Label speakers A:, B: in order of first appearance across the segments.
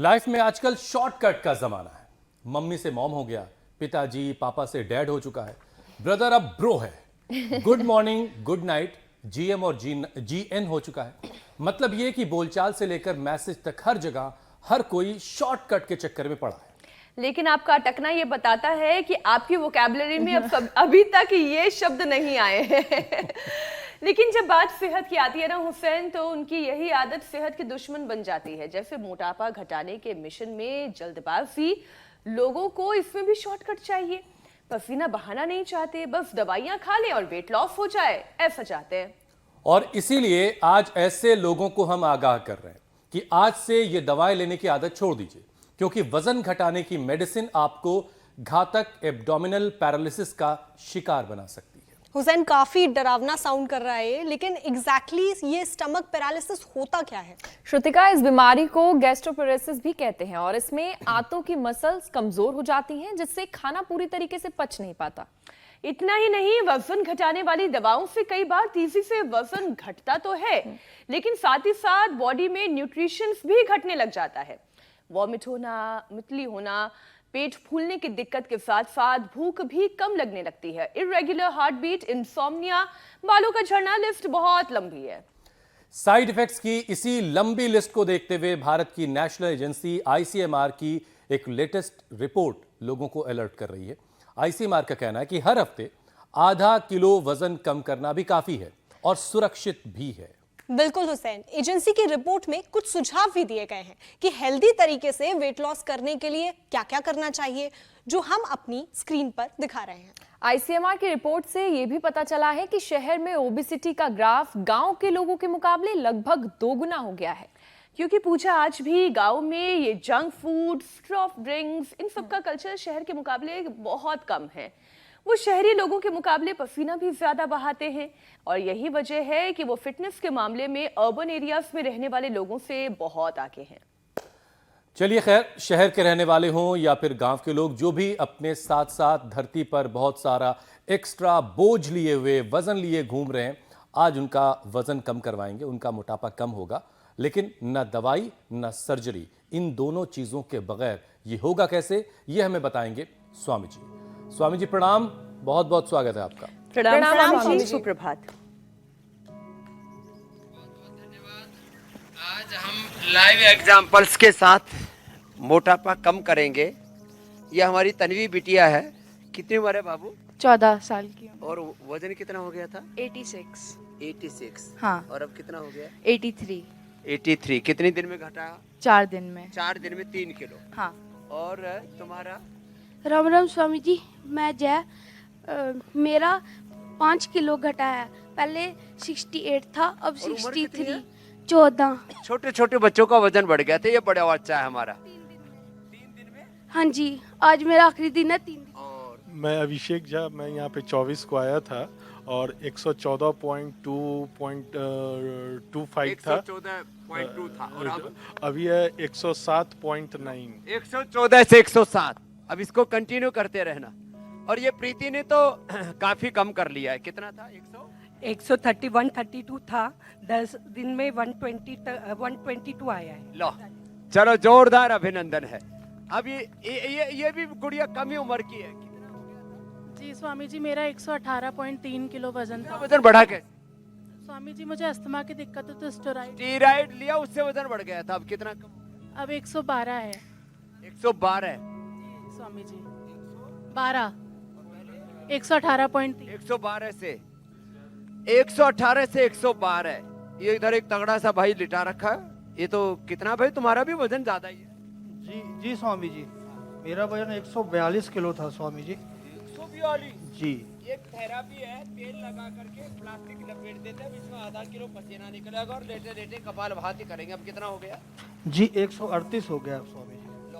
A: Life में आजकल shortcut का जमाना है। मम्मी से मॉम हो गया, पिताजी पापा से डैड हो चुका है, ब्रदर अब ब्रो है, good morning good night GM और जीएन हो चुका है। मतलब ये कि बोलचाल से लेकर मैसेज तक हर जगह हर कोई शॉर्टकट के चक्कर में पड़ा है।
B: लेकिन आपका अटकना ये बताता है कि आपकी वोकैबुलरी में अभी तक ये शब्द नहीं आए हैं। लेकिन जब बात सेहत की आती है ना हुसैन, तो उनकी यही आदत सेहत की दुश्मन बन जाती है। जैसे मोटापा घटाने के मिशन में जल्दबाजी, लोगों को इसमें भी शॉर्टकट चाहिए। पसीना बहाना नहीं चाहते, बस दवाइयां खा लें और वेट लॉस हो जाए, ऐसा चाहते हैं।
A: और इसीलिए आज ऐसे लोगों को हम आगाह कर रहे हैं कि आज से ये दवाई लेने की आदत छोड़ दीजिए, क्योंकि वजन घटाने की मेडिसिन आपको घातक एब्डोमिनल पैरालिसिस का शिकार बना सकती है।
C: हुसैन, काफी डरावना साउंड कर रहा है, लेकिन एग्जैक्टली ये स्टमक पैरालिसिस होता क्या है?
D: श्रुतिका, इस बीमारी को गैस्ट्रोपेरेसिस भी कहते हैं और इसमें आंतों की मसल्स कमजोर हो जाती हैं, जिससे खाना पूरी तरीके से पच नहीं पाता।
B: इतना ही नहीं, वजन घटाने वाली दवाओं से कई बार तेजी से वजन घटता तो है, लेकिन साथ ही साथ बॉडी में न्यूट्रिशंस भी घटने लग जाता है। वॉमिट होना, मितली होना, पेट फूलने की दिक्कत के साथ साथ भूख भी कम लगने लगती है। इर्रेगुलर हार्ट बीट, इंसोम्निया, बालों का झड़ना, लिस्ट बहुत लंबी है।
A: साइड इफेक्ट्स की इसी लंबी लिस्ट को देखते हुए भारत की नेशनल एजेंसी आईसीएमआर की एक लेटेस्ट रिपोर्ट लोगों को अलर्ट कर रही है। आईसीएमआर का कहना है कि हर हफ्ते आधा किलो वजन कम करना भी काफी है और सुरक्षित भी है।
C: बिल्कुल हुसैन, एजेंसी की रिपोर्ट में कुछ सुझाव भी दिए गए हैं कि हेल्दी तरीके से वेट लॉस करने के लिए क्या क्या करना चाहिए, जो हम अपनी स्क्रीन पर दिखा रहे हैं।
D: आईसीएमआर की रिपोर्ट से यह भी पता चला है कि शहर में ओबेसिटी का ग्राफ गांव के लोगों के मुकाबले लगभग 2 गुना हो गया है।
B: क्योंकि पूछा, आज भी गांव में ये जंक फूड, सॉफ्ट ड्रिंक्स, इन सब का कल्चर शहर के मुकाबले बहुत कम है। वो शहरी लोगों के मुकाबले पसीना भी ज्यादा बहाते हैं और यही वजह है कि वो फिटनेस के मामले में अर्बन एरियाज में रहने वाले लोगों से बहुत आगे हैं।
A: चलिए खैर, शहर के रहने वाले हों या फिर गांव के लोग, जो भी अपने साथ साथ धरती पर बहुत सारा एक्स्ट्रा बोझ लिए हुए, वजन लिए घूम रहे हैं, आज उनका वजन कम करवाएंगे, उनका मोटापा कम होगा। लेकिन न दवाई न सर्जरी, इन दोनों चीजों के बगैर ये होगा कैसे, ये हमें बताएंगे स्वामी जी। स्वामी जी प्रणाम, बहुत बहुत स्वागत है आपका।
B: प्रणाम स्वामी जी, सुप्रभात।
E: आज हम लाइव एग्जांपल्स के साथ मोटापा कम करेंगे। ये हमारी तन्वी बिटिया है। कितनी उम्र है बाबू?
F: 14 साल की।
E: और वजन कितना हो गया था?
F: 86।
E: हाँ। और अब कितना हो गया?
F: 83।
E: कितनी दिन में घटा?
F: 4 दिन में।
E: 4 दिन में 3 किलो।
F: हाँ।
E: और तुम्हारा?
G: राम राम स्वामी जी, मैं जय। मेरा 5 किलो घटा है। पहले 68 था, अब 63। 14।
E: छोटे छोटे बच्चों का वजन बढ़ गया था, ये बड़ा बच्चा है हमारा। 3 दिन में?
G: हाँ जी, आज मेरा आखिरी दिन है। 3 दिन।
E: और
H: मैं अभिषेक झा, मैं यहाँ पे 24 को आया था और 114.25 था।
E: 114.2 था और अब
H: अभी है 107.9।
E: 114 से 107। अब इसको कंटिन्यू करते रहना। और ये प्रीति ने तो काफी कम कर लिया है। कितना था?
I: 131, 32 था। 10 दिन में 122 आया है।
E: लो, चलो, जोरदार अभिनंदन है। अब ये भी गुड़िया कम ही उम्र की है। कितना हो गया था?
F: जी स्वामी जी, मेरा 118.3 किलो वजन था।
E: वजन बढ़ा के?
F: स्वामी जी, मुझे अस्थमा की दिक्कत है तो
E: स्टेरॉइड लिया, उससे वजन बढ़ गया था। अब कितना कम?
F: अब 112 है।
E: 112 है
F: स्वामी जी। 12। 118.3।
E: 112 से 112 है। ये इधर एक तगड़ा सा भाई लिटा रखा है। ये तो कितना भाई, तुम्हारा भी वजन ज्यादा ही है।
J: जी स्वामी जी, मेरा वजन 142 किलो था स्वामी जी।
E: 142
J: जी।
E: एक थेरापी है, तेल लगा करके प्लास्टिक लपेट देते हैं, इसमें आधा किलो पसीना निकलेगा और लेटे लेटे कपालभाति करेंगे। अब कितना हो गया?
J: जी 138 हो गया स्वामी जी।
E: लो,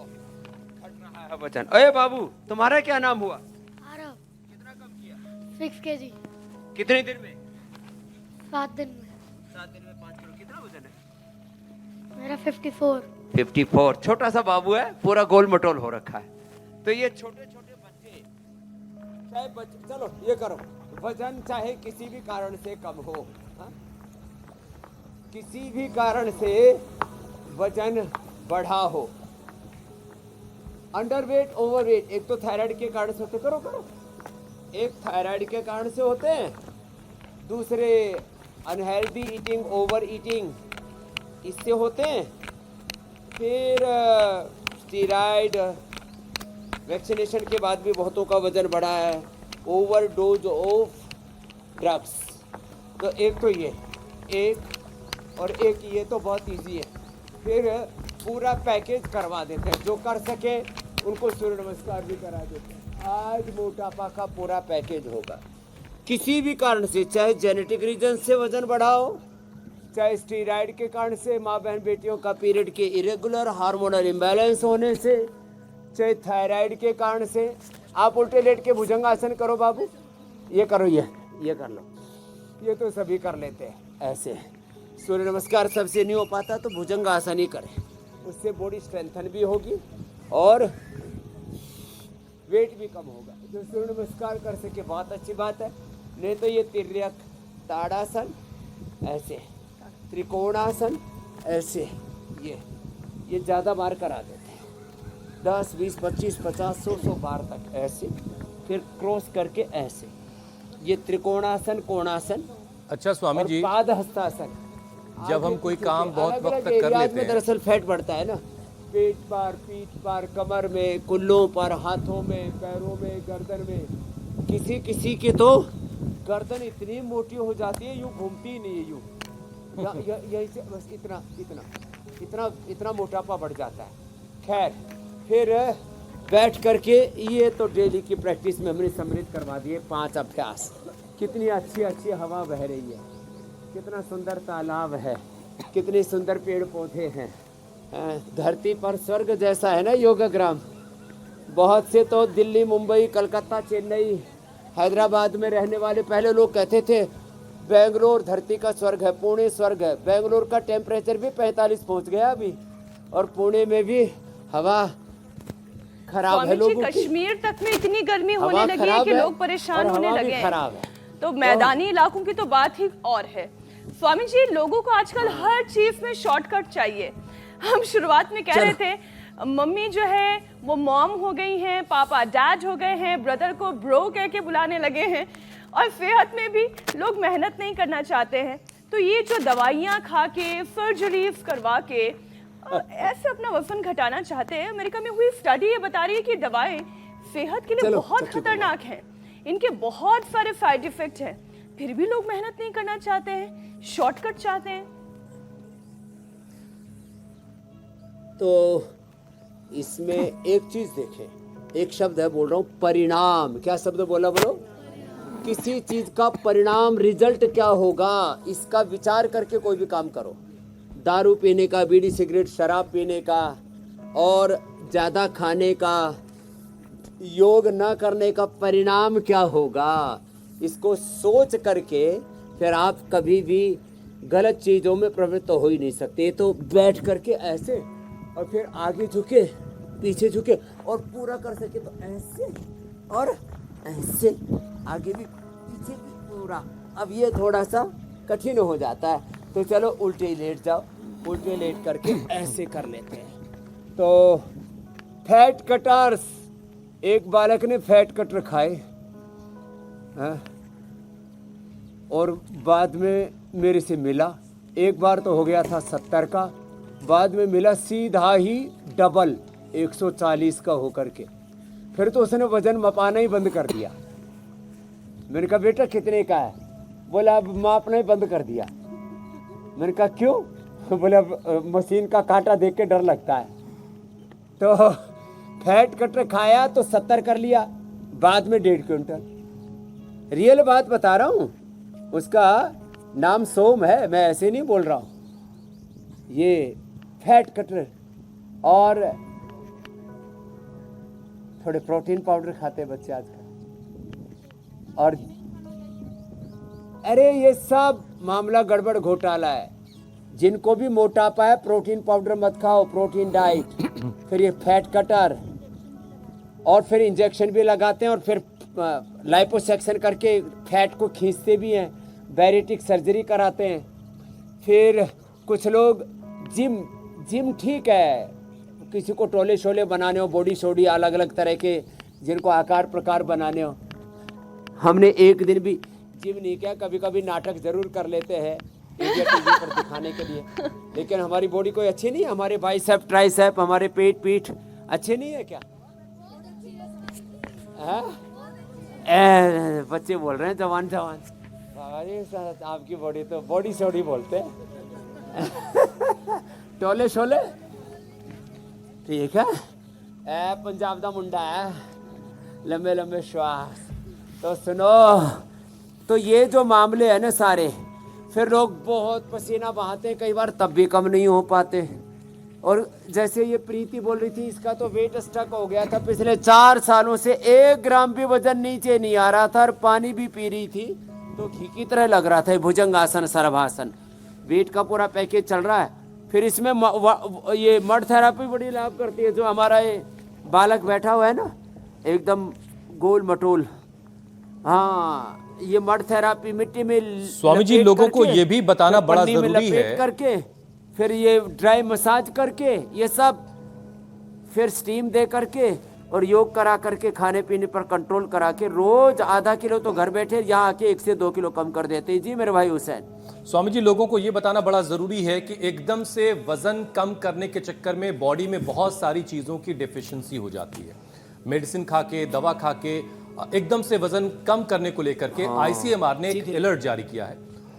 E: घट रहा है वजन। अरे बाबू, तुम्हारा क्या नाम हुआ?
G: आरव।
E: कितना कम किया?
G: 6 kg।
E: कितने दिन में?
G: 7 दिन में।
E: 7 दिन में 5 किलो। कितना वजन है?
G: मेरा 54।
E: 54। छोटा सा बाबू है, पूरा गोल मटोल हो रखा है। तो ये छोटे छोटे बच्चे, चाहे चलो ये करो, वजन चाहे किसी भी कारण से कम हो, हा? किसी भी कारण से वजन बढ़ा हो, अंडरवेट ओवरवेट, एक तो थायराइड के कारण से होते, करो करो, एक थायराइड के कारण से होते हैं, दूसरे अनहेल्दी ईटिंग ओवर ईटिंग इससे होते हैं, फिर स्टीराइड वैक्सीनेशन के बाद भी बहुतों का वजन बढ़ा है, ओवरडोज ऑफ ड्रग्स। तो एक तो ये एक और एक ये तो बहुत इजी है। फिर पूरा पैकेज करवा देते हैं, जो कर सके उनको सूर्य नमस्कार भी करा देते हैं। आज मोटापा का पूरा पैकेज होगा। किसी भी कारण से, चाहे जेनेटिक रीजन से वजन बढ़ाओ, चाहे स्टीराइड के कारण से, माँ बहन बेटियों का पीरियड के इरेगुलर हार्मोनल इम्बैलेंस होने से, चाहे थायराइड के कारण से। आप उल्टे लेट के भुजंगासन करो बाबू, ये करो, ये कर लो, ये तो सभी कर लेते हैं ऐसे। सूर्य नमस्कार सबसे नहीं हो पाता तो भुजंगासन ही करें, उससे बॉडी स्ट्रेंथन भी होगी और वेट भी कम होगा। जो सूर्य नमस्कार कर सके बहुत अच्छी बात है, नहीं तो ये तिर्यक ताड़ासन ऐसे, त्रिकोणासन ऐसे, ये ज़्यादा बार करा देते हैं, 10 20 25 50 100 बार तक ऐसे, फिर क्रॉस करके ऐसे, ये त्रिकोणासन कोणासन।
A: अच्छा स्वामी
E: और
A: जी,
E: पाद हस्तासन।
A: जब हम कोई काम बहुत वक्त तक कर लेते हैं,
E: दरअसल फैट बढ़ता है ना, पेट पर, पीठ पर, कमर में, कुल्लों पर, हाथों में, पैरों में, गर्दन में। किसी किसी के तो गर्दन इतनी मोटी हो जाती है, यूं घूमती ही नहीं है, यूं यही से बस इतना इतना इतना इतना मोटापा बढ़ जाता है। खैर, फिर बैठ करके, ये तो डेली की प्रैक्टिस में हमने सम्मिलित करवा दिए 5 अभ्यास। कितनी अच्छी अच्छी हवा बह रही है, कितना सुंदर तालाब है, कितने सुंदर पेड़ पौधे हैं। धरती पर स्वर्ग जैसा है ना योगाग्राम। बहुत से तो दिल्ली, मुंबई, कलकत्ता, चेन्नई, हैदराबाद में रहने वाले पहले लोग कहते थे बेंगलोर धरती का स्वर्ग है, पुणे स्वर्ग है। बेंगलोर का टेम्परेचर भी 45 पहुंच गया अभी, और पुणे में भी हवा खराब है लोगों की।
B: कश्मीर तक में इतनी गर्मी होने
E: हवा
B: लगी है कि लोग परेशान होने लगे हैं।
E: खराब है
B: तो मैदानी इलाकों की तो बात ही और है। स्वामी जी, लोगों को आजकल हर चीज में शॉर्टकट चाहिए। हम शुरुआत में कह रहे थे मम्मी जो है वो मॉम हो गई हैं, पापा डैड हो गए हैं, ब्रदर को ब्रो कह के बुलाने लगे हैं, और सेहत में भी लोग मेहनत नहीं करना चाहते हैं। तो ये जो दवाइयाँ खा के, सर्जरीज करवा के ऐसे अपना वजन घटाना चाहते हैं, अमेरिका में हुई स्टडी ये बता रही है कि दवाएं सेहत के लिए बहुत खतरनाक हैं, इनके बहुत सारे साइड इफेक्ट हैं, फिर भी लोग मेहनत नहीं करना चाहते हैं, शॉर्टकट चाहते हैं।
E: तो इसमें एक चीज देखें, एक शब्द है, बोल रहा हूँ परिणाम। क्या शब्द बोला, बोलो? किसी चीज का परिणाम, रिजल्ट क्या होगा, इसका विचार करके कोई भी काम करो। दारू पीने का, बीड़ी सिगरेट शराब पीने का, और ज़्यादा खाने का, योग न करने का परिणाम क्या होगा, इसको सोच करके फिर आप कभी भी गलत चीज़ों में प्रवृत्त हो ही नहीं सकते। तो बैठ करके ऐसे, और फिर आगे झुके, पीछे झुके, और पूरा कर सके तो ऐसे और ऐसे, आगे भी पीछे भी पूरा। अब ये थोड़ा सा कठिन हो जाता है, तो चलो उल्टे ही लेट जाओ, उल्टे लेट करके ऐसे कर लेते हैं। तो फैट कटर्स, एक बालक ने फैट कटर खाए और बाद में मेरे से मिला। एक बार तो हो गया था 70 का, बाद में मिला सीधा ही डबल 140 का होकर के। फिर तो उसने वजन मपाना ही बंद कर दिया। मैंने कहा बेटा कितने का है? बोला अब मापना ही बंद कर दिया। मैंने कहा क्यों? बोला मशीन का कांटा देख के डर लगता है। तो फैट कटर खाया तो 70 कर लिया, बाद में 1.5 क्विंटल। रियल बात बता रहा हूँ, उसका नाम सोम है, मैं ऐसे नहीं बोल रहा हूँ। ये फैट कटर और थोड़े प्रोटीन पाउडर खाते हैं बच्चे आजकल, और अरे ये सब मामला गड़बड़ घोटाला है। जिनको भी मोटापा है प्रोटीन पाउडर मत खाओ, प्रोटीन डाइट, फिर ये फैट कटर, और फिर इंजेक्शन भी लगाते हैं, और फिर लाइपोसेक्शन करके फैट को खींचते भी हैं, बैरिटिक सर्जरी कराते हैं। फिर कुछ लोग जिम ठीक है, किसी को टोले शोले बनाने हो, बॉडी शोडी अलग अलग तरह के जिनको आकार प्रकार बनाने हो। हमने एक दिन भी जिम नहीं किया, कभी कभी नाटक जरूर कर लेते हैं इंडिया टीवी पर दिखाने के लिए, लेकिन हमारी बॉडी कोई अच्छी नहीं है। हमारे बाइसेप ट्राइसेप, हमारे पेट पीठ अच्छे नहीं है क्या? बच्चे बोल रहे हैं जवान जवान। अरे सर आपकी बॉडी तो बॉडी शोडी बोलते हैं टोले शोले ठीक है। पंजाब का मुंडा है, लंबे लंबे श्वास। तो सुनो, तो ये जो मामले हैं ना सारे, फिर लोग बहुत पसीना बहाते हैं, कई बार तब भी कम नहीं हो पाते। और जैसे ये प्रीति बोल रही थी, इसका तो वेट स्टक हो गया था पिछले 4 सालों से, 1 ग्राम भी वजन नीचे नहीं आ रहा था और पानी भी पी रही थी तो घी की तरह लग रहा था। भुजंगासन, सर्वासन, वेट का पूरा पैकेज चल रहा है। फिर इसमें ये मड थेरापी बड़ी लाभ करती है। जो हमारा ये बालक बैठा हुआ है ना एकदम गोल मटोल, हाँ, ये मड थेरापी मिट्टी में
A: स्वामी जी, लोगों को ये भी बताना
E: फिर
A: बड़ा
E: पन्नी में
A: जरूरी
E: लपेट
A: है
E: करके, फिर ये ड्राई मसाज करके, ये सब, फिर स्टीम दे करके और योग करा करके, खाने पीने पर कंट्रोल करा के रोज आधा किलो तो घर बैठे यहाँ आके 1 से 2 किलो कम कर देते हैं। जी मेरे भाई हुसैन।
A: स्वामी जी, लोगों को ये बताना बड़ा जरूरी है कि एकदम से वजन कम करने के चक्कर में बॉडी में बहुत सारी चीजों की डेफिशिएंसी हो जाती है। मेडिसिन खा के, दवा खा के एकदम से वजन कम करने को लेकर के आईसीएमआर ने एक अलर्ट जारी किया है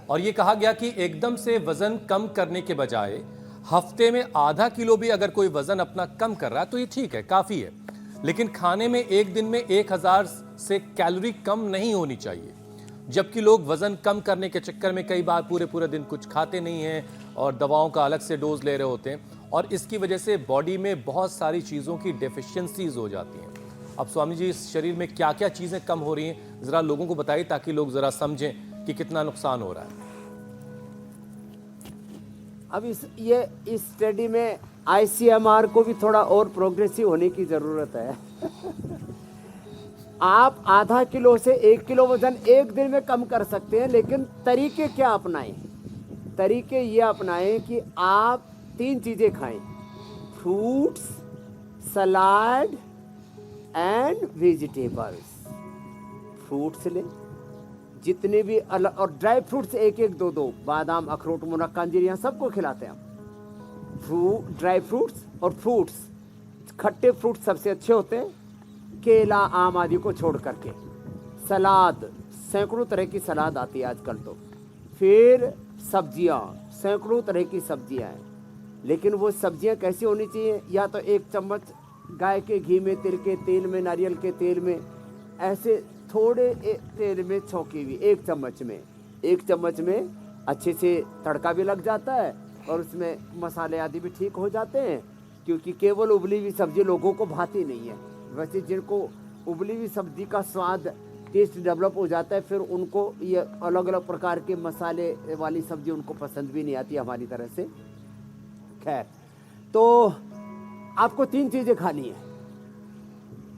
A: और ये कहा गया कि एकदम से वजन कम करने के बजाय हफ्ते में आधा किलो भी अगर कोई वजन अपना कम कर रहा है तो ये ठीक है, काफी है, लेकिन खाने में एक दिन में 1000 से कैलोरी कम नहीं होनी चाहिए। जबकि लोग वजन कम करने के चक्कर में कई बार पूरे पूरे दिन कुछ खाते नहीं हैं और दवाओं का अलग से डोज ले रहे होते हैं और इसकी वजह से बॉडी में बहुत सारी चीज़ों की डेफिशिएंसीज हो जाती हैं। अब स्वामी जी, इस शरीर में क्या क्या चीज़ें कम हो रही हैं, ज़रा लोगों को बताइए ताकि लोग ज़रा समझें कि कितना नुकसान हो रहा है।
E: अब इस स्टडी में आईसीएमआर को भी थोड़ा और प्रोग्रेसिव होने की ज़रूरत है आप आधा किलो से 1 किलो वजन एक दिन में कम कर सकते हैं, लेकिन तरीके क्या अपनाएं? तरीके ये अपनाएं कि आप 3 चीज़ें खाएं, fruits, salad and vegetables. Fruits लें जितने भी अलग, और ड्राई फ्रूट्स 1-1, 2-2, बादाम, अखरोट, मुनक्का, अंजीर, यहाँ सबको खिलाते हैं हम। ड्राई फ्रूट्स और फ्रूट्स, खट्टे फ्रूट्स सबसे अच्छे होते हैं, केला, आम आदि को छोड़ करके। सलाद, सैकड़ों तरह की सलाद आती है आजकल तो। फिर सब्जियां, सैकड़ों तरह की सब्जियां हैं, लेकिन वो सब्जियां कैसी होनी चाहिए? या तो 1 चम्मच गाय के घी में, तिल के तेल में, नारियल के तेल में, ऐसे थोड़े तेल में छौंकी हुई 1 चम्मच में, 1 चम्मच में अच्छे से तड़का भी लग जाता है और उसमें मसाले आदि भी ठीक हो जाते हैं, क्योंकि केवल उबली हुई सब्जी लोगों को भाती नहीं है। वैसे जिनको उबली हुई सब्जी का स्वाद, टेस्ट डेवलप हो जाता है, फिर उनको ये अलग अलग प्रकार के मसाले वाली सब्जी उनको पसंद भी नहीं आती हमारी तरह से। खैर, तो आपको 3 चीज़ें खानी है।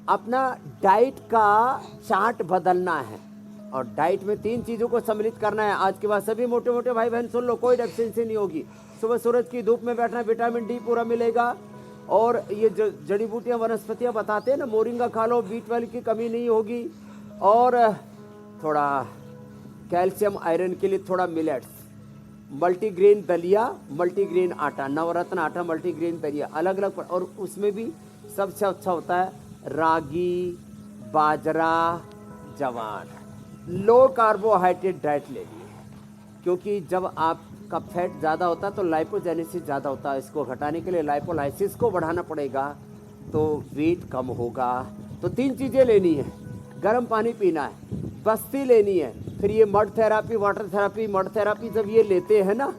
E: अपना डाइट का चार्ट बदलना है और डाइट में 3 चीज़ों को सम्मिलित करना है। आज के बाद सभी मोटे मोटे भाई बहन सुन लो, कोई डेफिशिएंसी नहीं होगी। सुबह सूरज की धूप में बैठना, विटामिन डी पूरा मिलेगा। और ये जड़ी बूटियाँ, वनस्पतियाँ बताते हैं ना, मोरिंगा खा लो, B12 की कमी नहीं होगी। और थोड़ा कैल्शियम आयरन के लिए थोड़ा मिलेट्स, मल्टीग्रेन दलिया, मल्टीग्रेन आटा, नवरत्न आटा, मल्टीग्रेन दलिया, अलग अलग। और उसमें भी सबसे अच्छा होता है रागी, बाजरा, जवार। लो कार्बोहाइड्रेट डाइट लेनी है, क्योंकि जब आपका फैट ज़्यादा होता है तो लाइपोजेनेसिस ज़्यादा होता है। इसको घटाने के लिए लाइपोलाइसिस को बढ़ाना पड़ेगा, तो वेट कम होगा। तो 3 चीज़ें लेनी है। गर्म पानी पीना है, बस्ती लेनी है, फिर ये mud therapy, water therapy. Mud therapy जब ये लेते हैं ना,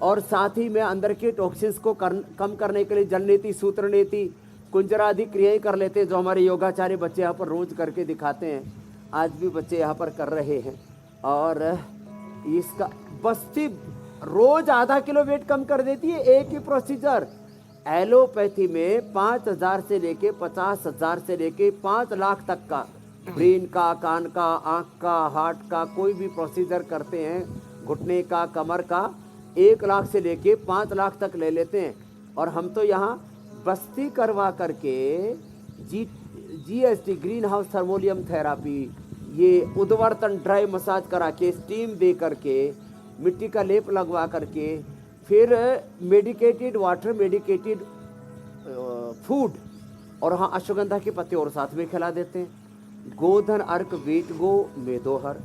E: और साथ ही में अंदर के टॉक्सिन्स को कम करने के लिए जल नीति, सूत्र नीति, कुंजरा आदि क्रियाएं कर लेते हैं, जो हमारे योगाचार्य बच्चे यहाँ पर रोज करके दिखाते हैं। आज भी बच्चे यहाँ पर कर रहे हैं। और इसका बस्ती रोज आधा किलो वेट कम कर देती है, एक ही प्रोसीजर। एलोपैथी में 5000 से लेके 50,000 से लेके 5 लाख तक का, ब्रेन का, कान का, आँख का, हार्ट का, कोई भी प्रोसीजर करते हैं, घुटने का, कमर का, 1 लाख से लेके 5 लाख तक ले लेते हैं। और हम तो यहाँ बस्ती करवा करके GST ग्रीन हाउस थर्मोलियम थेरापी, ये उद्वर्तन ड्राई मसाज करा के, स्टीम दे करके, मिट्टी का लेप लगवा करके, फिर मेडिकेटेड वाटर, मेडिकेटेड फूड, और हाँ अश्वगंधा के पत्ते और साथ में खिला देते हैं। गोधन अर्क वीट गो मेदोहर।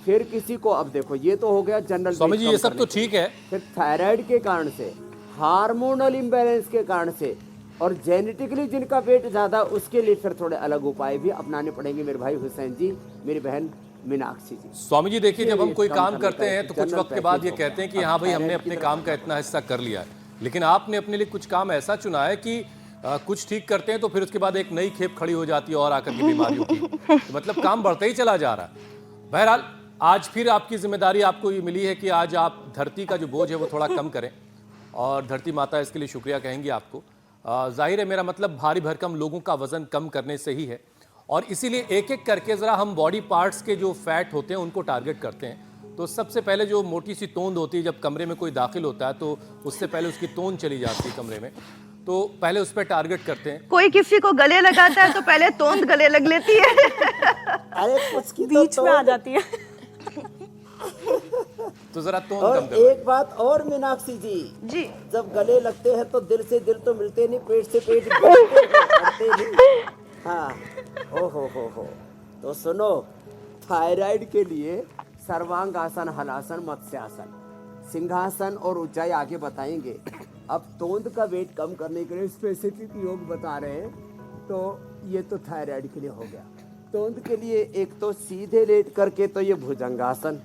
E: फिर किसी को, अब देखो ये तो हो गया जनरल।
A: स्वामी जी ये सब तो ठीक है,
E: फिर थायराइड के कारण से, हार्मोनल इम्बैलेंस के कारण से, और जेनेटिकली जिनका वेट ज्यादा, उसके लिए फिर थोड़े अलग उपाय भी अपनाने पड़ेंगे मेरे भाई हुसैन जी, मेरी बहन मीनाक्षी जी।
A: स्वामी जी देखिए, जब हम कोई
E: कम
A: काम
E: करने
A: करते
E: का
A: हैं
E: एक
A: तो कुछ
E: जनरल
A: वक्त के बाद ये
E: पैकेज
A: कहते हैं कि
E: होगा।
A: हाँ भाई
E: अब
A: हमने
E: थायराइड
A: अपने
E: की
A: काम का इतना हिस्सा कर लिया है, लेकिन आपने अपने लिए कुछ काम ऐसा चुना है कि कुछ ठीक करते हैं तो फिर उसके बाद एक नई खेप खड़ी हो जाती है और आकर की बीमारियों की, तो मतलब काम बढ़ता ही चला जा रहा है। बहरहाल आज फिर आपकी जिम्मेदारी आपको ये मिली है कि आज आप धरती का जो बोझ है वो थोड़ा कम करें, और धरती माता इसके लिए शुक्रिया कहेंगी आपको। जाहिर है मेरा मतलब भारी भरकम लोगों का वजन कम करने से ही है, और इसीलिए एक एक करके ज़रा हम बॉडी पार्ट्स के जो फैट होते हैं उनको टारगेट करते हैं। तो सबसे पहले जो मोटी सी तोंद होती है, जब कमरे में कोई दाखिल होता है तो उससे पहले उसकी तोंद चली जाती है कमरे में, तो पहले उस पर टारगेट करते हैं।
B: कोई किसी को गले लगाता है तो पहले तोंद गले लग लेती है।
E: अरे कुछ की
C: बीच में आ जाती है।
A: तो जरा तोंद
E: और
A: कम करो।
E: एक बात और मीनाक्षी जी,
B: जी
E: जब गले लगते हैं तो दिल से दिल तो मिलते नहीं, पेट से पेट बढ़ते नहीं। हाँ, हो। तो सुनो, थायराइड के लिए सर्वांगासन, हलासन, मत्स्यासन, सिंहासन और ऊंचाई आगे बताएंगे। अब तोंद का वेट कम करने के लिए स्पेसिफिक योग बता रहे हैं, तो ये तो थायराइड के लिए हो गया। तोंद के लिए एक तो सीधे लेट करके, तो ये भुजंगासन,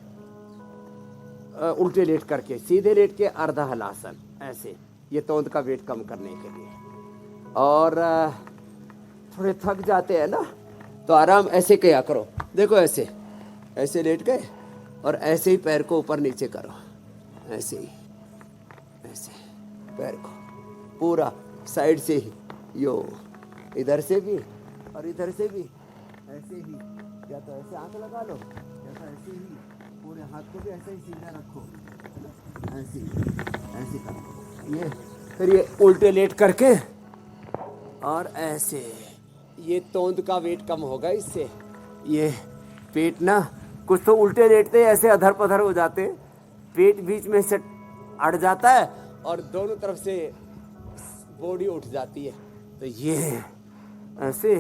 E: उल्टे लेट करके, सीधे लेट के अर्धा हलासन, ऐसे, ये तोंद का वेट कम करने के लिए। और थोड़े थक जाते हैं ना, तो आराम ऐसे किया करो, देखो ऐसे ऐसे लेट गए और ऐसे ही पैर को ऊपर नीचे करो, ऐसे ही, ऐसे पैर को पूरा साइड से ही, यो इधर से भी और इधर से भी, ऐसे ही, या तो ऐसे आंख लगा लो, या तो ऐसे ही पूरे हाथ को भी ऐसे ही सीधा रखो, ऐसे करो ये। फिर ये उल्टे लेट करके और ऐसे, ये तोंद का वेट कम होगा इससे। ये पेट ना, कुछ तो उल्टे लेटते ऐसे अधर पधर हो जाते, पेट बीच में से अड़ जाता है और दोनों तरफ से बॉडी उठ जाती है, तो ये ऐसे।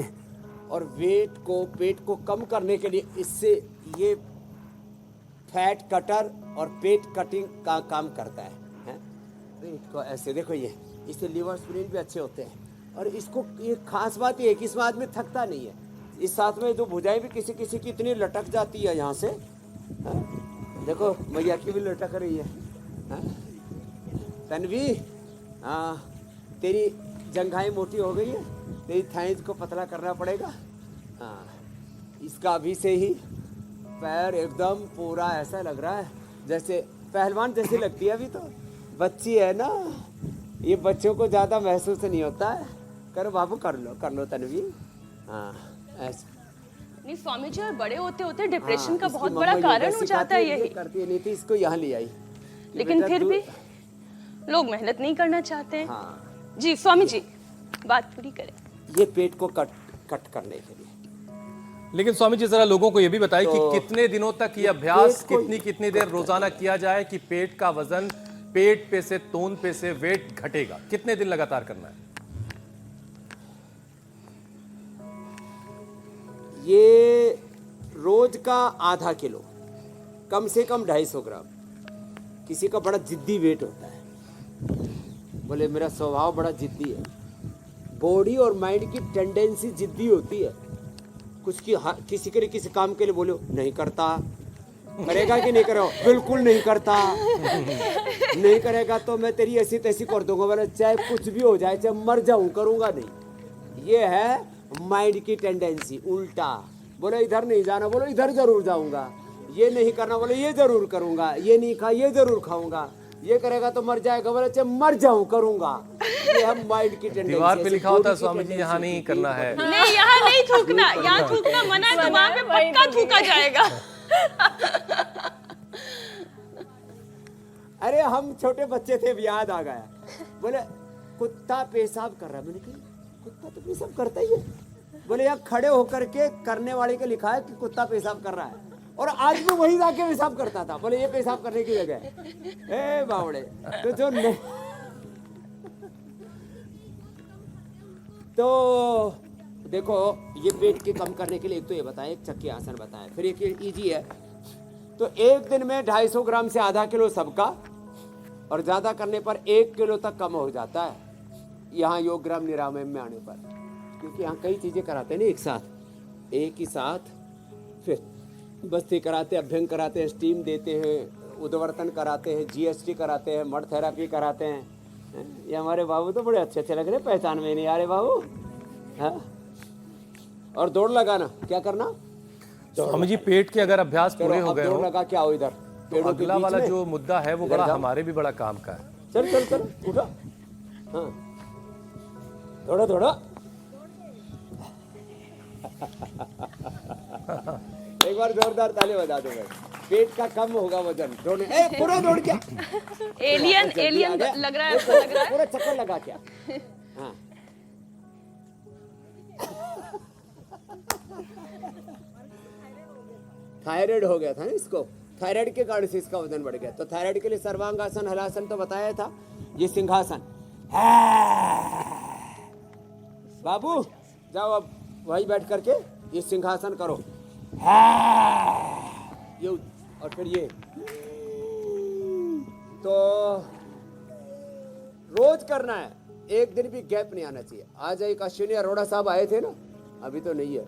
E: और वेट को, पेट को कम करने के लिए इससे ये फैट कटर और पेट कटिंग का काम करता है? पेट को ऐसे देखो, ये इससे लिवर स्प्लीन भी अच्छे होते हैं। और इसको, ये खास बात ये है कि इसमें आदमी थकता नहीं है। इस साथ में जो भुजाएं भी किसी किसी की इतनी लटक जाती है यहाँ से, देखो मैया की भी लटक रही है। तन्वी, तेरी जंघाएं मोटी हो गई है, तेरी थाइज को पतला करना पड़ेगा। इसका अभी से ही पैर एकदम पूरा ऐसा लग रहा है जैसे पहलवान जैसी लगती है। अभी तो बच्ची है ना, ये बच्चों को ज़्यादा महसूस नहीं होता है। करो बाबू, कर लो तन्वी। ऐसे
B: नहीं स्वामी जी, और बड़े होते होते डिप्रेशन का
E: इसकी
B: बहुत
E: मम्मा
B: बड़ा
E: योगा
B: कारण हो
E: सिखाती
B: जाता है
E: ये
B: यही।
E: करती नहीं थी, इसको यहाँ ले आई कि
B: लेकिन
E: बेटा
B: फिर
E: तू-
B: भी लोग मेहनत नहीं करना चाहते हैं।
E: हाँ,
B: जी स्वामी जी, बात पूरी करें।
E: ये पेट को कट करने के लिए।
A: लेकिन स्वामी जी जरा लोगों को ये भी बताइए
E: तो
A: कि कितने दिनों तक ये अभ्यास,
E: पेट को-
A: कितनी देर रोजाना किया जाए कि पेट का वजन पेट पे से, तोंद पे से वेट घटेगा? कितने दिन लगातार करना है?
E: ये रोज का आधा किलो, कम से कम 250 ग्राम। किसी का बड़ा जिद्दी वेट होता है, बोले मेरा स्वभाव बड़ा जिद्दी है। बॉडी और माइंड की टेंडेंसी जिद्दी होती है। किसी के लिए किसी काम के लिए बोलो नहीं करता, करेगा कि नहीं करो? बिल्कुल नहीं करता। नहीं करेगा तो मैं तेरी ऐसी तैसी कर दूंगा, बोले चाहे कुछ भी हो जाए, चाहे मर जाऊं, करूंगा नहीं। ये है माइंड की टेंडेंसी। उल्टा बोलो इधर नहीं जाना, बोलो इधर जरूर जाऊंगा। ये नहीं करना, बोलो ये जरूर करूंगा। ये नहीं खा, ये जरूर खाऊंगा। ये करेगा तो मर जाएगा, बोले चाहे मर जाऊं, करूंगा। ये हम माइंड की टेंडेंसी।
A: दीवार पे लिखा होता है स्वामी जी यहाँ नहीं करना है।
B: नहीं, यहाँ नहीं थूकना, यहाँ थूकना मना है, तो वहाँ पे पक्का थूका जाएगा।
E: अरे हम छोटे बच्चे थे, याद आ गया। बोले कुत्ता पेशाब कर रहा है। मैंने कहा कुत्ता तो पेशाब करता ही है। बोले यार खड़े होकर के करने वाले के लिखा है कि कुत्ता पेशाब कर रहा है, और आज भी वही जाके पेशाब करता था। बोले ये पेशाब करने की जगह है। ए बावड़े, तो जो नहीं तो देखो, ये पेट के कम करने के लिए एक तो ये बताएं, एक चक्की आसन बताएं, फिर एक इजी है। तो एक दिन में 250 ग्राम से आधा किलो सबका, और ज़्यादा करने पर 1 किलो तक कम हो जाता है यहाँ योग ग्राम निरामय में आने पर, क्योंकि यहाँ कई चीज़ें कराते हैं ना एक ही साथ। फिर बस्ती कराते हैं, अभ्यंग कराते हैं, स्टीम देते हैं, उद्वर्तन कराते हैं, GST कराते हैं, मड थेरापी कराते हैं। ये हमारे बाबू तो बड़े अच्छे अच्छे लग रहे हैं, पहचान में नहीं आ रहे बाबू। हाँ, और दौड़ लगाना क्या करना?
A: स्वामी जी, पेट के अगर अभ्यास पूरे हो गए
E: दौड़
A: हो
E: लगा के आओ इधर,
A: तो अगला वाला जो मुद्दा है वो बड़ा हमारे भी बड़ा काम का है।
E: चल चल चल उठो। हाँ, थोड़ा थोड़ा एक बार जोरदार ताली बजा दो भाई। पेट का कम होगा वजन, दौड़ने। ए पूरा दौड़ क्या?
B: एलियन लग रहा है, ऐसा लग रहा है।
E: पूरा चक्कर लगा क्या? हाँ, थायराइड हो गया था ना इसको, थायराइड के कारण से इसका वजन बढ़ गया। तो थायराइड के लिए सर्वांगासन, हलासन तो बताया था। ये सिंहासन। बाबू जाओ अब वही बैठ करके ये सिंहासन करो। ये और फिर ये, तो रोज करना है, एक दिन भी गैप नहीं आना चाहिए। आज एक अश्विनी अरोड़ा साहब आए थे ना, अभी तो नहीं है,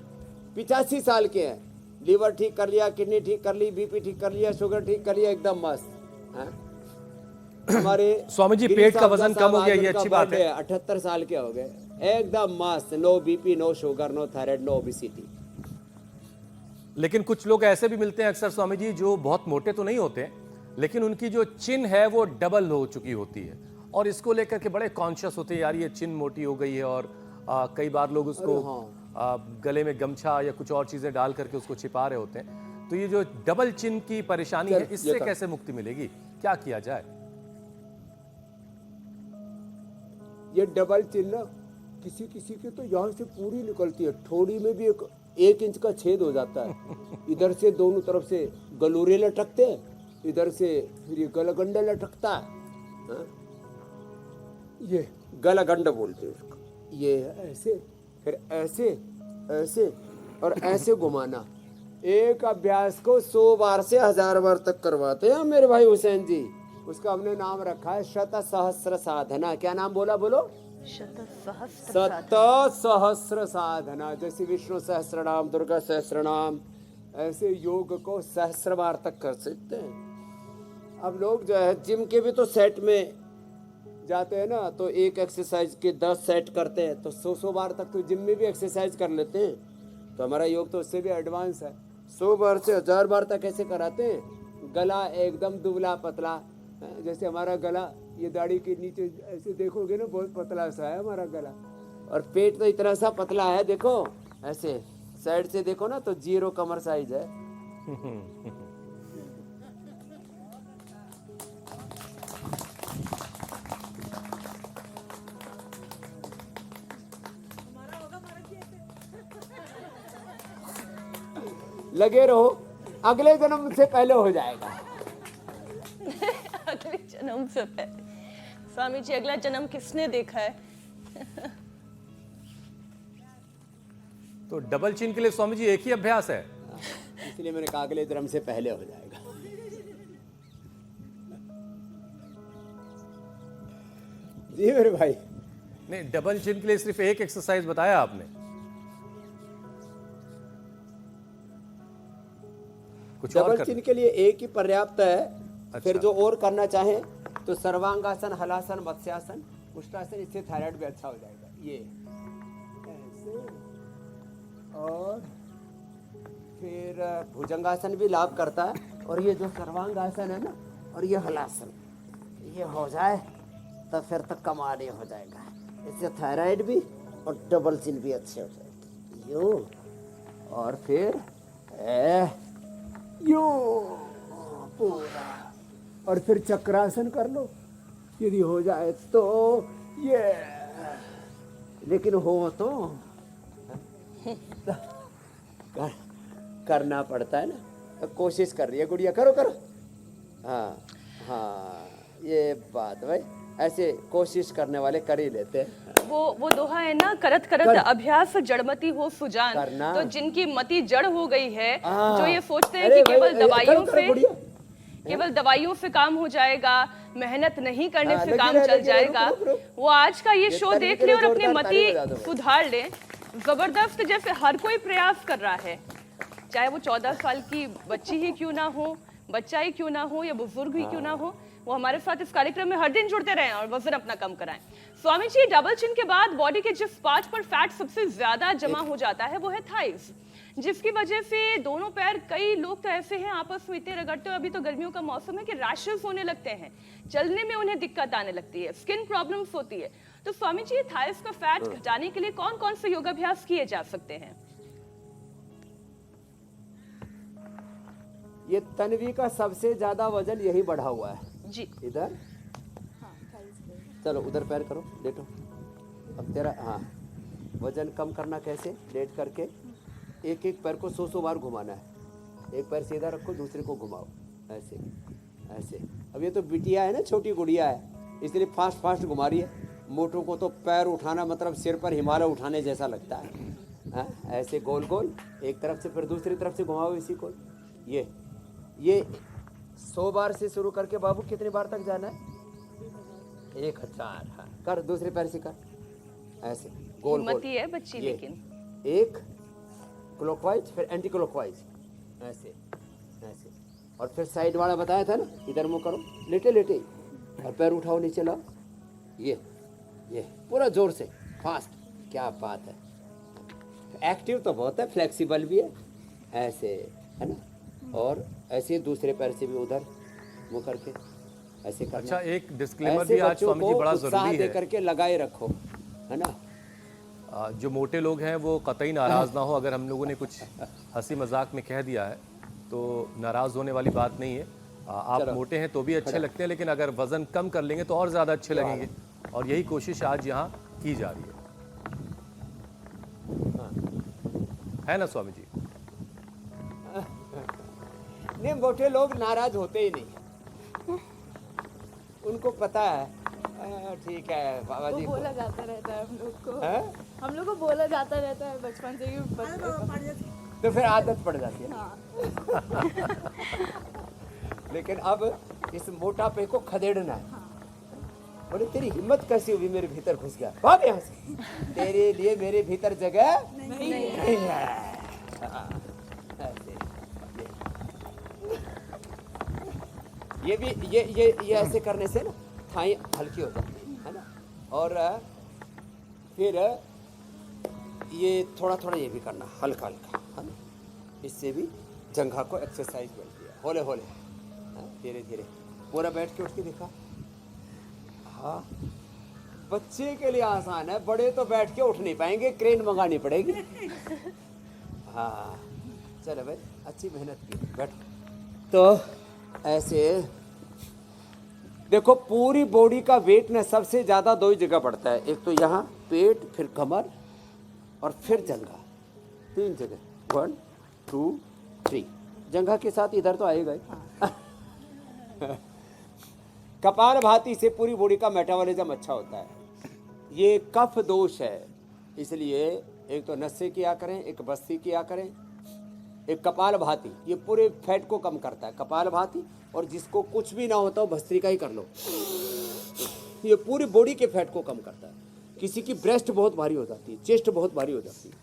E: 85 साल के हैं, लीवर ठीक कर लिया, किडनी ठीक कर ली, BP ठीक कर लिया, शुगर ठीक कर लिया, एकदम मस्त। हमारे
A: स्वामी जी, पेट का वजन कम हो गया, ये अच्छी बात है।
E: 78 साल के हो गए, एकदम मस्त, no BP, no sugar, no thyroid, no obesity.
A: लेकिन कुछ लोग ऐसे भी मिलते हैं अक्सर स्वामी जी, जो बहुत मोटे तो नहीं होते, लेकिन उनकी जो चिन है वो डबल हो चुकी होती है, और इसको लेकर के बड़े कॉन्शियस होते हैं, यार ये चिन मोटी हो गई है। और कई बार लोग उसको गले में गमछा या कुछ और चीजें डाल करके उसको छिपा रहे होते हैं। तो ये जो डबल चिन की परेशानी है, इससे कैसे मुक्ति मिलेगी, क्या किया जाए?
E: ये डबल चिन ना किसी किसी के तो यहाँ से पूरी निकलती है, ठोड़ी में भी 1 इंच का छेद हो जाता है। इधर से दोनों तरफ से गलूरे लटकते हैं, इधर से फिर ये गलगंडा लटकता है। हाँ? ये गलगंड बोलते हैं उसको। ये ऐसे, फिर ऐसे, ऐसे और ऐसे घुमाना। एक अभ्यास को 100 बार से 1000 बार तक करवाते हैं मेरे भाई हुसैन जी। उसका हमने नाम रखा है शत सहस्र साधना। क्या नाम बोला? बोलो। शत सहस्र साधना। जैसे विष्णु सहस्र नाम, दुर्गा सहस्र नाम, ऐसे योग को सहस्र बार तक कर सकते हैं। अब लोग जो है जिम के भी तो सेट में जाते हैं ना, तो एक एक्सरसाइज के 10 सेट करते हैं, तो 100 बार तक तो जिम में भी एक्सरसाइज कर लेते हैं। तो हमारा योग तो उससे भी एडवांस है, 100 बार से 1000 बार तक ऐसे कराते हैं। गला एकदम दुबला पतला, जैसे हमारा गला, ये दाढ़ी के नीचे ऐसे देखोगे ना, बहुत पतला सा है हमारा गला, और पेट तो इतना सा पतला है, देखो ऐसे साइड से देखो ना, तो 0 कमर साइज है। लगे रहो, अगले जन्म से पहले हो जाएगा।
B: अगले जन्म से पहले? स्वामी जी, अगला जन्म किसने देखा है?
A: तो डबल चिन के लिए स्वामी जी एक ही अभ्यास है,
E: इसलिए मैंने कहा अगले जन्म से पहले हो जाएगा। जी मेरे भाई।
A: नहीं, डबल चिन के लिए सिर्फ एक एक्सरसाइज बताया आपने, कुछ और
E: डबल चिन के लिए एक ही पर्याप्त है। अच्छा। फिर जो और करना चाहे तो सर्वांगासन, हलासन, मत्स्यासन, उष्टासन, इससे थायराइड भी अच्छा हो जाएगा। ये ऐसे, और फिर भुजंगासन भी लाभ करता है। और ये जो सर्वांगासन है ना, और ये हलासन, ये हो जाए तो फिर तो कमाल ही हो जाएगा। इससे थायराइड भी और डबल चिन भी अच्छे हो जाएगी। यूं, और फिर यूं पूरा, और फिर चक्रासन कर लो। यदि हो जाए तो ये लेकिन हो तो करना पड़ता है ना। कोशिश कर रही है गुड़िया, करो करो। हाँ हाँ, ये बात भाई, ऐसे कोशिश करने वाले कर ही लेते हैं।
B: वो दोहा है ना, करत करत अभ्यास जड़मती हो सुजान।
E: करना।
B: तो जिनकी मति जड़ हो गई है,
E: हाँ।
B: जो ये सोचते हैं
E: अरे
B: कि
E: भाई,
B: केवल दवाइयों से काम हो जाएगा, मेहनत नहीं करने
E: हाँ,
B: से
E: लगी
B: काम
E: रहे,
B: चल
E: लगी रहे,
B: जाएगा,
E: रुक, रुक, रुक।
B: वो आज का ये शो
E: तरीके
B: देख ले और
E: से
B: अपनी
E: जोरदार ताली बजा
B: मति
E: दो भाई।
B: सुधार ले। जबरदस्त, जैसे हर कोई प्रयास कर रहा है, चाहे वो 14 साल की बच्ची ही क्यों ना हो, बच्चा ही क्यों ना हो, या बुजुर्ग ही क्यों ना हो, वो हमारे साथ इस कार्यक्रम में हर दिन जुड़ते रहें और वजन अपना कम कराएं। स्वामी जी, डबल चिन के बाद बॉडी के जिस पार्ट पर फैट सबसे ज्यादा जमा हो जाता है वो है थाइस, जिसकी वजह से दोनों पैर, कई लोग तो ऐसे हैं आपस में इतने रगड़ते हो, अभी तो गर्मियों का मौसम है कि रैशेस होने लगते हैं, चलने में उन्हें दिक्कत आने लगती है, स्किन प्रॉब्लम्स होती है। तो स्वामी जी, थाइस का फैट घटाने के लिए कौन कौन से योगाभ्यास किए जा सकते हैं?
E: ये तन्वी का सबसे ज्यादा वजन यही बढ़ा हुआ है
B: जी।
E: इधर, चलो उधर पैर करो, लेटो। अब तेरा, हाँ, वजन कम करना कैसे? लेट करके एक एक पैर को 100 बार घुमाना है। एक पैर सीधा रखो, दूसरे को घुमाओ, ऐसे ऐसे। अब ये तो बिटिया है ना, छोटी गुड़िया है, इसलिए फास्ट फास्ट घुमा रही है। मोटों को तो पैर उठाना मतलब सिर पर हिमालय उठाने जैसा लगता है। हाँ, ऐसे गोल गोल एक तरफ से, फिर दूसरी तरफ से घुमाओ इसी को। ये 100 बार से शुरू करके बाबू कितनी बार तक जाना है? 1000। हाँ, कर, दूसरे पैर से कर, ऐसे गोल गोल।
B: हिम्मती है बच्ची, लेकिन
E: एक क्लॉकवाइज, फिर एंटी क्लॉकवाइज, ऐसे ऐसे। और फिर साइड वाला बताया था ना, इधर मुंह करो, लेटे लेटे, और पैर उठाओ, नीचे लाओ। ये पूरा जोर से, फास्ट। क्या बात है, एक्टिव तो बहुत है, फ्लेक्सिबल भी है, ऐसे, है ना। और ऐसे दूसरे पैर से भी उधर मुंह करके ऐसे करना।
A: अच्छा, एक डिस्क्लेमर भी आज स्वामी जी बड़ा जरूरी
E: दे
A: है,
E: करके लगाए रखो, है ना।
A: जो मोटे लोग हैं वो कतई नाराज ना हो, अगर हम लोगों ने कुछ हंसी मजाक में कह दिया है तो नाराज होने वाली बात नहीं है। आप मोटे हैं तो भी अच्छे लगते हैं, लेकिन अगर वजन कम कर लेंगे तो और ज्यादा अच्छे लगेंगे, और यही कोशिश आज यहाँ की जा रही है ना स्वामी जी?
E: नहीं, मोटे लोग नाराज होते ही नहीं, उनको पता है। ठीक है बाबा जी,
K: बोला जाता रहता है हम लोग को,
E: है?
K: हम लोग को बोला जाता रहता है बचपन से ही,
E: तो फिर आदत पड़ जाती है।
K: हाँ।
E: लेकिन अब इस मोटापे को खदेड़ना है। बोले तेरी हिम्मत कैसी हुई मेरे भीतर घुस गया, भाग यहाँ से, तेरे लिए मेरे भीतर जगह नहीं है। हाँ, ऐसे। ये भी ये ऐसे करने से ना थाई हल्की हो जाती है ना। और फिर ये थोड़ा थोड़ा ये भी करना, हल्का हल्का, है ना। इससे भी जंघा को एक्सरसाइज मिलती है, होले होले, धीरे धीरे। पूरा बैठ के उठ के दिखा। हाँ, बच्चे के लिए आसान है, बड़े तो बैठ के उठ नहीं पाएंगे, क्रेन मंगानी पड़ेगी। हाँ चलो भाई, अच्छी मेहनत की, बैठो। तो ऐसे देखो, पूरी बॉडी का वेट ना सबसे ज्यादा 2 ही जगह पड़ता है, एक तो यहाँ पेट, फिर कमर, और फिर जंघा, 3 जगह। 1 2 3, जंघा के साथ इधर तो आएगा ही। कपाल भाती से पूरी बॉडी का मेटाबॉलिज्म अच्छा होता है। ये कफ दोष है, इसलिए एक तो नस्से किया करें, एक बस्ती किया करें, एक कपाल भाती, ये पूरे फैट को कम करता है, कपाल भाती। और जिसको कुछ भी ना होता हो भस्त्रिका ही कर लो, ये पूरी बॉडी के फैट को कम करता है। किसी की ब्रेस्ट बहुत भारी हो जाती है, चेस्ट बहुत भारी हो जाती है,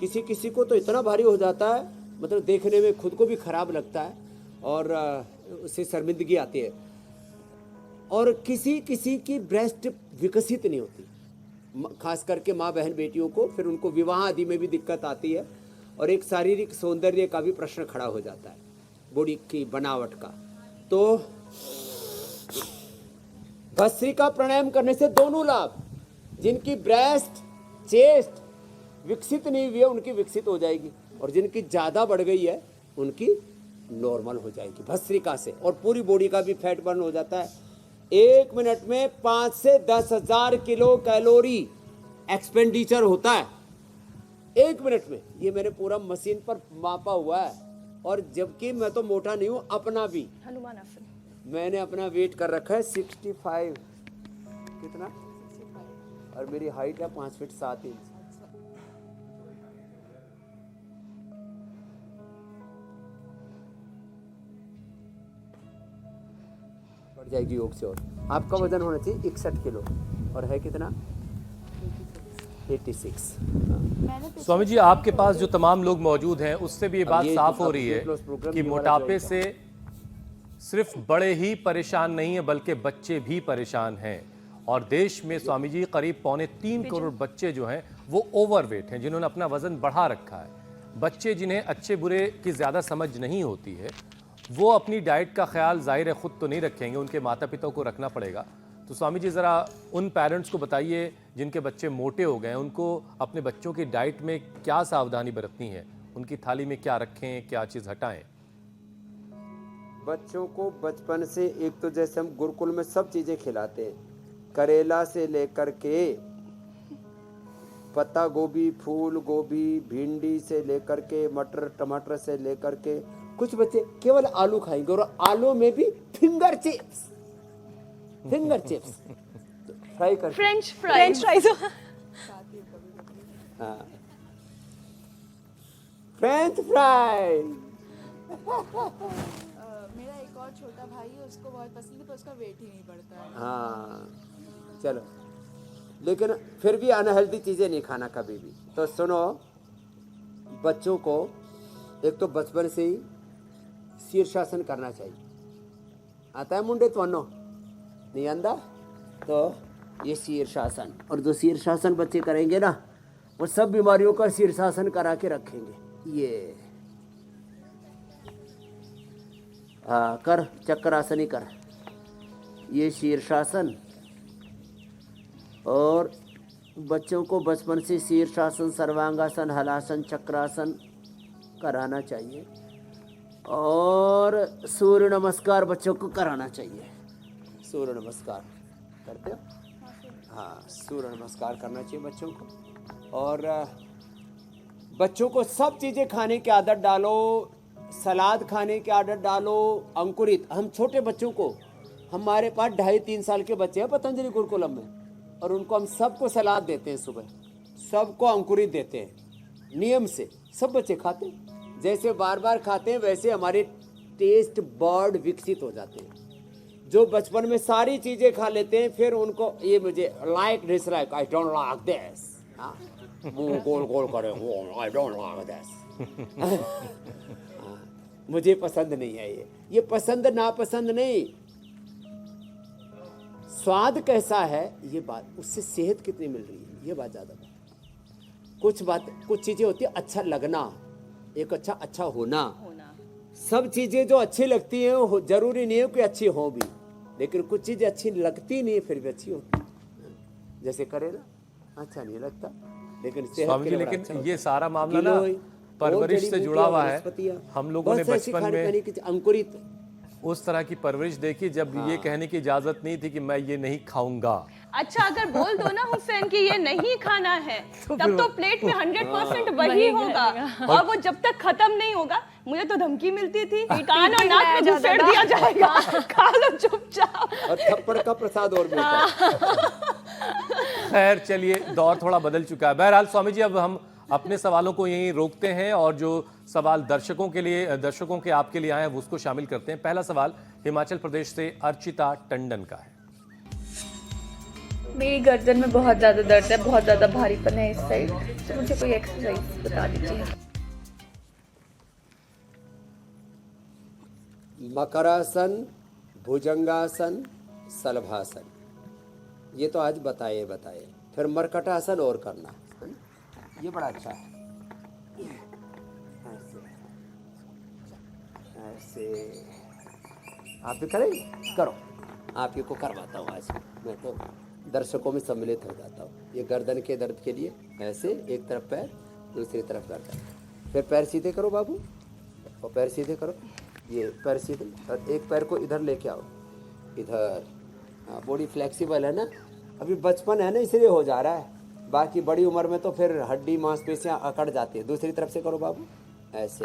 E: किसी किसी को तो इतना भारी हो जाता है, मतलब देखने में खुद को भी खराब लगता है और उससे शर्मिंदगी आती है। और किसी किसी की ब्रेस्ट विकसित नहीं होती, खास करके माँ बहन बेटियों को, फिर उनको विवाह आदि में भी दिक्कत आती है, और एक शारीरिक सौंदर्य का भी प्रश्न खड़ा हो जाता है, बॉडी की बनावट का। तो भस्त्रिका प्राणायाम करने से दोनों लाभ, जिनकी ब्रेस्ट चेस्ट विकसित नहीं हुई है उनकी विकसित हो जाएगी, और जिनकी ज़्यादा बढ़ गई है उनकी नॉर्मल हो जाएगी भस्त्रिका से, और पूरी बॉडी का भी फैट बर्न हो जाता है। 1 मिनट में 5 से 10,000 किलो कैलोरी एक्सपेंडिचर होता है 1 मिनट में। ये मैंने पूरा मशीन पर मापा हुआ है। और जबकि मैं तो मोटा नहीं हूँ, अपना भी
B: हनुमान आसन।
E: मैंने अपना वेट कर रखा है 65 कितना, और मेरी हाइट है 5 फीट 7 इंच। बढ़ जाएगी योग से। और आपका वजन होना चाहिए 61 किलो और है कितना 86।
A: स्वामी जी, आपके पास जो तमाम लोग मौजूद हैं उससे भी ये बात साफ हो रही है कि मोटापे से सिर्फ बड़े ही परेशान नहीं है बल्कि बच्चे भी परेशान हैं। और देश में स्वामी जी करीब 3.25 करोड़ बच्चे जो हैं वो ओवरवेट हैं, जिन्होंने अपना वजन बढ़ा रखा है। बच्चे जिन्हें अच्छे बुरे की ज़्यादा समझ नहीं होती है, वो अपनी डाइट का ख्याल ज़ाहिर है खुद तो नहीं रखेंगे, उनके माता पिता को रखना पड़ेगा। तो स्वामी जी ज़रा उन पेरेंट्स को बताइए जिनके बच्चे मोटे हो गए, उनको अपने बच्चों की डाइट में क्या सावधानी बरतनी है, उनकी थाली में क्या रखें, क्या चीज़ हटाएं।
E: बच्चों को बचपन से एक तो जैसे हम गुरुकुल में सब चीजें खिलाते हैं, करेला से लेकर के पत्ता गोभी, फूल गोभी, भिंडी से लेकर के मटर टमाटर से लेकर के, कुछ बच्चे केवल आलू खाएंगे और आलू में भी फिंगर चिप्स फ्राई कर,
B: फ्रेंच फ्राइज।
E: हाँ, फ्रेंच फ्राई।
K: मेरा एक और छोटा भाई है, उसको बहुत पसंद है पर उसका वेट ही नहीं बढ़ता है।
E: हाँ चलो, लेकिन फिर भी अनहेल्दी चीजें नहीं खाना कभी भी। तो सुनो, बच्चों को एक तो बचपन से ही शीर्षासन करना चाहिए। आता है मुंडे तो नहीं आंदा, तो ये शीर्षासन, और जो शीर्षासन बच्चे करेंगे ना वो सब बीमारियों का शीर्षासन करा के रखेंगे। ये कर चक्रासन ही कर, ये शीर्षासन। और बच्चों को बचपन से शीर्षासन, सर्वांगासन, हलासन, चक्रासन कराना चाहिए। और सूर्य नमस्कार बच्चों को कराना चाहिए। सूर्य नमस्कार करते हो? हाँ, सूर्य नमस्कार करना चाहिए बच्चों को। और बच्चों को सब चीज़ें खाने की आदत डालो, सलाद खाने की आदत डालो, अंकुरित। हम छोटे बच्चों को, हमारे पास 2.5-3 साल के बच्चे हैं पतंजलि गुरुकुलम में, और उनको हम सबको सलाद देते हैं, सुबह सबको अंकुरित देते हैं नियम से। सब बच्चे खाते हैं, जैसे बार बार खाते हैं वैसे हमारे टेस्ट बर्ड विकसित हो जाते हैं। जो बचपन में सारी चीज़ें खा लेते हैं, फिर उनको ये मुझे like dislike, I don't like this, मुंह गोल गोल करे, आई डोंट लाइक दिस, मुझे पसंद नहीं है ये पसंद नापसंद नहीं, स्वाद कैसा है ये बात, उससे सेहत कितनी मिल रही है ये बात ज़्यादा। कुछ चीज़ें होती है अच्छा लगना, एक अच्छा होना। सब चीज़ें जो अच्छी लगती हैं वो जरूरी नहीं है कि अच्छी हो भी, लेकिन कुछ चीज़ें अच्छी लगती नहीं है फिर भी अच्छी होती। जैसे करेला अच्छा नहीं लगता, लेकिन सेहत के लिए
A: लेकिन
E: अच्छा
A: ये सारा मामला ना परवरिश से जुड़ा हुआ है। हम लोगों ने बचपन में
E: अंकुरित
A: उस तरह की परवरिश देखी जब ये कहने की इजाजत नहीं थी कि मैं ये नहीं खाऊंगा।
B: अच्छा, अगर बोल दो ना हुसैन कि ये नहीं खाना है, तब तो प्लेट में 100% वही होगा, और वो जब तक खत्म नहीं होगा, मुझे तो धमकी मिलती थी कान और नाक में घुसेड़ दिया जाएगा, खा लो चुपचाप,
E: और थप्पड़ का प्रसाद और मिलता है।
A: खैर चलिए, दौर थोड़ा बदल चुका है। बहरहाल स्वामी जी, अब हम अपने सवालों को यहीं रोकते हैं और जो सवाल दर्शकों के आपके लिए आए हैं उसको शामिल करते हैं। पहला सवाल हिमाचल प्रदेश से अर्चिता टंडन का है।
K: मेरी गर्दन में बहुत ज़्यादा दर्द है, बहुत ज़्यादा भारीपन है इस साइड, तो मुझे कोई एक्सरसाइज बता दीजिए।
E: मकरासन, भुजंगासन, सलभासन, ये तो आज बताए। फिर मरकटासन और करना, ये बड़ा अच्छा है। ऐसे आप भी करेंगे? करो, आप ही को करवाता हूँ आज। मैं तो दर्शकों में सम्मिलित हो जाता हूँ। ये गर्दन के दर्द के लिए ऐसे, एक तरफ पैर दूसरी तरफ गर्दन। फिर पैर सीधे करो बाबू, और पैर सीधे करो, ये पैर सीधे, और एक पैर को इधर लेके आओ, इधर हाँ, बॉडी फ्लेक्सिबल है ना, अभी बचपन है ना इसलिए हो जा रहा है, बाकी बड़ी उम्र में तो फिर हड्डी मांसपेशियाँ अकड़ जाती है। दूसरी तरफ से करो बाबू, ऐसे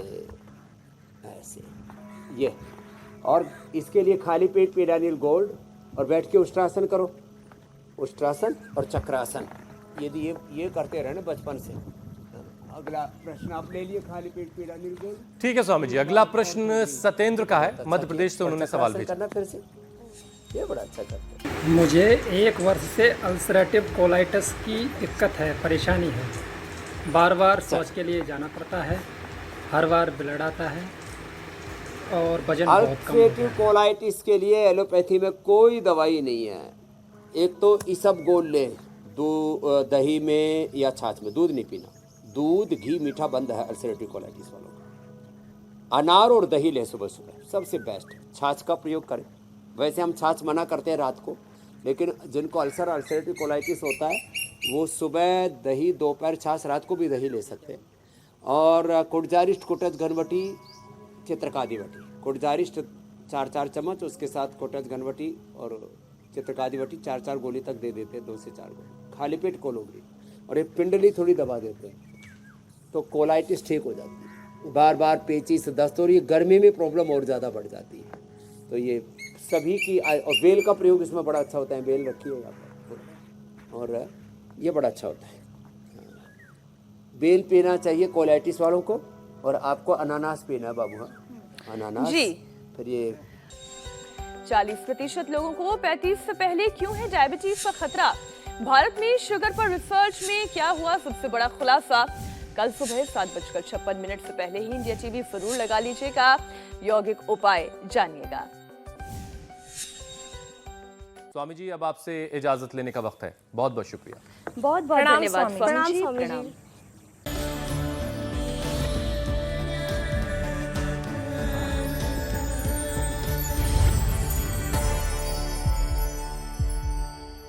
E: ऐसे ये। और इसके लिए खाली पेट पिरामिड गोल्ड और बैठ के उष्ट्रासन करो, उष्ट्रासन और चक्रासन। यदि ये करते रहे ना बचपन से। अगला प्रश्न आप ले लिए, खाली पेट पिरामिड गोल्ड।
A: ठीक है स्वामी जी, अगला प्रश्न सत्येंद्र का है, मध्य प्रदेश से उन्होंने सवाल भेजा।
E: करना फिर से, ये बड़ा अच्छा करते हैं।
L: मुझे 1 वर्ष से अल्सरेटिव कोलाइटिस की दिक्कत है, परेशानी है। बार बार शौच के लिए जाना पड़ता है, हर बार ब्लड आता है और वजन बहुत कम हो
E: अल्सरेटिव कोलाइटिस के लिए एलोपैथी में कोई दवाई नहीं है। एक तो इसबगोल ले, दही में या छाछ में, दूध नहीं पीना, दूध घी मीठा बंद है अल्सरेटिव कोलाइटिस वालों का। अनार और दही ले सुबह सुबह, सबसे बेस्ट। छाछ का प्रयोग करें, वैसे हम छाछ मना करते हैं रात को, लेकिन जिनको अल्सरेटिव कोलाइटिस होता है वो सुबह दही, दोपहर छाछ, रात को भी दही ले सकते हैं। और कुटजारिष्ट, कुटज घनवटी, चित्रकादिवटी, कुटजारिष्ट 4-4 चम्मच, उसके साथ कुटज घनवटी और चित्रकादिवटी 4-4 गोली तक दे देते हैं, 2 से 4 गोली। खाली पेट कोलोग्री और एक पिंडली थोड़ी दबा देते हैं तो कोलाइटिस ठीक हो जाती है। बार बार पेचिस, दस्त और ये गर्मी में प्रॉब्लम और ज़्यादा बढ़ जाती है। तो ये सभी की, और बेल का प्रयोग इसमें बड़ा अच्छा होता है, बेल रखिएगा और ये बड़ा अच्छा होता है। बेल पीना चाहिए कोलाइटिस वालों को, और आपको अनानास पीना है बाबू। हाँ, अनानास
B: जी।
E: फिर ये
B: 40% लोगों को 35 से पहले क्यों है डायबिटीज का खतरा? भारत में शुगर पर रिसर्च में क्या हुआ सबसे बड़ा खुलासा? कल सुबह 7:56 से पहले ही इंडिया टीवी जरूर लगा लीजिएगा, यौगिक उपाय जानिएगा।
A: स्वामी जी, अब आपसे इजाजत लेने का वक्त है। बहुत बहुत शुक्रिया।
B: बहुत बहुत धन्यवाद स्वामी जी।
C: स्वामी जी।